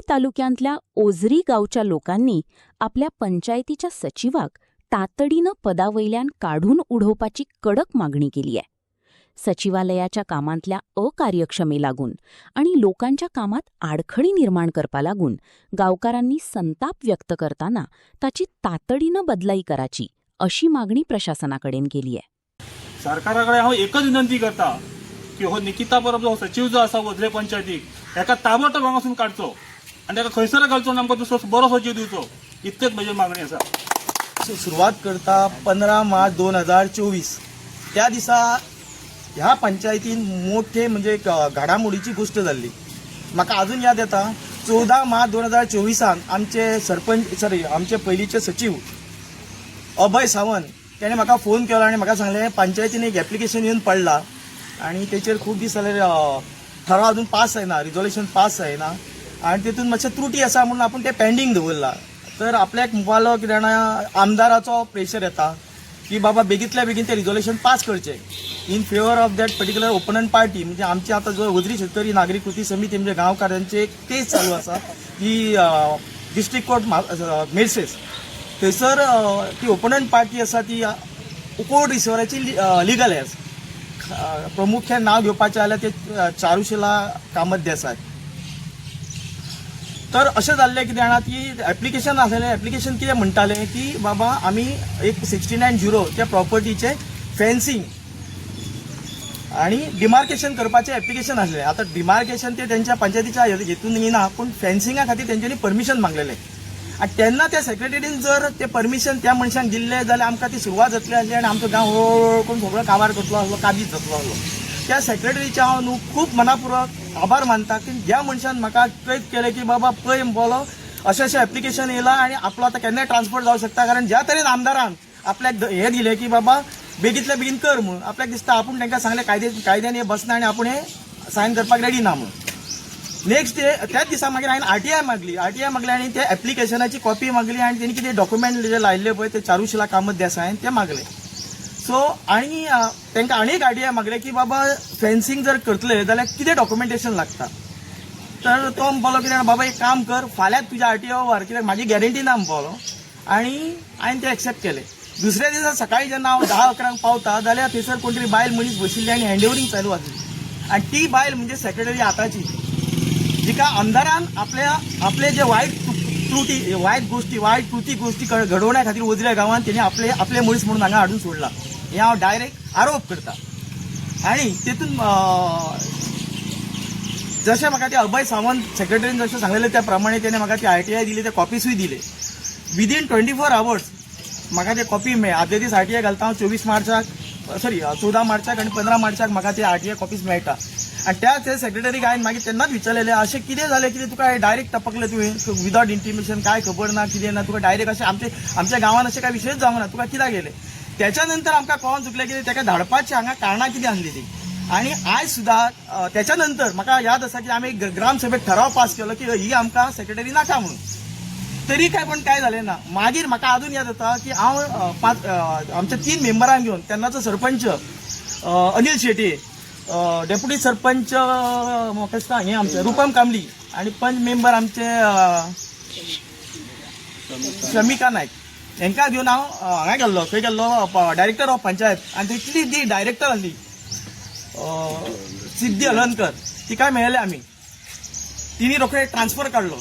तालुक्यांतल्या ओझरी गावच्या लोकांनी आपल्या पंचायतीच्या सचिवाक तातडीनं पदावयल्यान काढून उडोवपाची कडक मागणी केली आहे. सचिवालयाच्या कामांतल्या अकार्यक्षमे लागून आणि लोकांच्या कामात आडखळी निर्माण करपा लागून गावकारांनी संताप व्यक्त करताना ताची तातडीनं बदलाई कराची अशी मागणी प्रशासनाकडेन केली आहे. सरकाराकडे हांव एकच विनंती करता की हो निकिता परब जो सचिव जो आसा ओझरे पंचायतीक एका ताबडतोब हांगासून काडचो आनी ताका खंयसर घालचो आनी आमकां दुसरो बरो सचिव दिवचो, इतकेच म्हजी मागणी आसा. सुरुवात करता 15 मार्च 2024 त्या दिसा ह्या पंचायतीन मोठे म्हणजे घडामोडीची गोष्ट जाल्ली. म्हाका अजून याद येता 14 मार्च 2024 आमचे पयलींचे सचिव अभय सावंत त्याने म्हाका फोन केलो आनी म्हाका सांगलें पंचायतीन एक एप्लिकेशन येवन पडला आनी तेचेर खूब दीस जाले ठराव अजून पास जायना, रिजोल्युशन पास जायना आनी तेतून मातशे त्रुटी आसा म्हणून आपूण ते पेंडींग दवरला. तर आपल्याक मुखालो कितें जाणा आमदाराचो प्रेशर येता की बाबा बेगींतल्या बेगीन ते रिजोल्युशन पास करचें in favour of that particular opponent party. म्हणजे आमची आतां जो ओझरी शेतकरी नागरिक कृती समिती म्हणजे गांवकारांचे एक केस चालू आसा की डिस्ट्रिक्ट कोर्ट मेर्सेस थंयसर ती ओपोनंट पार्टी आसा ती कोर्ट रिसिव्हराची लिगल एज प्रमुख्यान नांव घेवपाचें जाल्यार ते चारुशिला कामत देसाय. तर अशें जाल्लें कितें जाणा ती एप्लिकेशन आसलेलें एप्लिकेशन कितें म्हणटालें की बाबा आमी एक 69-0 त्या प्रॉपर्टीचे फेन्सिंग आणि डिमार्केशन करपाचें एप्लिकेशन आसलें. आतां डिमार्केशन ते तेंच्या पंचायतीच्या हेतून येना पूण फेन्सिंगा खातीर तेंच्यांनी परमिशन मागलेलें आनी तेन्ना त्या सेक्रेटरीन जर ते परमिशन त्या मनशाक दिल्लें जाल्यार आमकां ती सुरवात जातली आसली आनी आमचो गांव हळू करून सगळो काबार करतलो आसलो, काबीज जातलो आसलो. त्या सेक्रेटरीचे हांव न्हू खूब मनापूर्वक आभार मानता की ज्या मनशान म्हाका कैद केलें की बाबा पळय बोलो अशें एप्लिकेशन येयलां आनी आपलो आतां केन्नाय ट्रान्सफर जावं शकता. कारण ज्या तरेन आमदारान आपल्याक हे दिलें की बाबा बेगींतल्या बेगीन कर म्हणून आपल्याक दिसता आपूण तांकां सांगलें कायद्यान हे बसना आनी आपूण हे सायन करपाक रेडी ना म्हणून. नेक्स्ट डे त्याच दिसा मागीर हांवें आरटीआय मागली आनी त्या एप्लिकेशनाची कॉपी मागली आनी तेणी कितें डॉक्युमेंट जे लायिल्ले पळय ते चारुशिला कामत देसायन ते मागले. सो आनी तांकां आनी एक आरटीआय मागलें की बाबा फेन्सिंग जर करतले जाल्यार कितें डॉक्युमेंटेशन लागता. तर तो म्हणपालो कितें बाबा एक काम कर फाल्यां तुज्या आरटीआय व्हर कित्याक म्हाजी गॅरंटी ना म्हणपालो आनी हांवें तें एक्सेप्ट केलें. दुसऱ्या दिसा सकाळीं जेन्ना हांव 10-11 पावता जाल्यार थंयसर कोण तरी बायल मनीस बशिल्ली आनी हँडओवरींग चालू आसली आनी ती बायल म्हणजे सेक्रेटरी आतांची जिका आमदारान आपले जे वायट कृती गोष्टी घडोवण्या खातीर ओझऱ्या गांवांत तेणी आपले मनीस म्हणून हांगा हाडून सोडला हे हांव डायरेक्ट आरोप करता. आनी तेतून जशें म्हाका ते अभय सावंत सेक्रेटरीन जशें सांगलेलें त्या प्रमाणे तेणें म्हाका ती आरटीआय दिली, ते कॉपीसूय दिले. विदीन 24 आवर्स म्हाका ते कॉपी मेळ्ळे. आदले दीस आरटीआय घालता हांव 14 मार्चाक आनी 15 मार्चाक म्हाका ते आरटीआय कॉपीज मेळटा. आनी त्या सेक्रेटरीक हांवें मागीर तेन्नाच विचारलेलें अशें कितें जालें कितें तुका डायरेक्ट टपकलें तुवें विदाउट इंटिमेशन काय खबर ना कितें ना तुका डायरेक्ट अशें आमच्या गांवांत अशें काय विशयच जावंक ना तुका कित्याक गेलें. त्याच्या नंतर आमकां कळोन चुकलें की ताका धाडपाचें हांगा कारणां कितें आसली ती. आनी आयज सुद्दां त्याच्या नंतर म्हाका याद आसा की आमी ग्रामसभेक ठराव पास केलो की ही आमकां सेक्रेटरी नाका म्हणून. तरी काय पण काय झालें ना. मागीर म्हाका अजून याद येता की हांव आमच्या 3 मेंबरांक घेवन तेन्नाचो सरपंच अनिल शेट्ये, डेप्युटी सरपंच म्हाका दिसता हें आमचें रुपम कामली आनी पंच मेंबर आमचे शमिका नायक हेंकां घेवन हांव हांगा गेल्लो. खंय गेल्लो डायरेक्टर ऑफ पंचायत आनी तितली ती डायरेक्टर आसली सिद्धी हलनकर तिका मेळ्ळे आमी. तिणी रोखडे ट्रान्सफर काडलो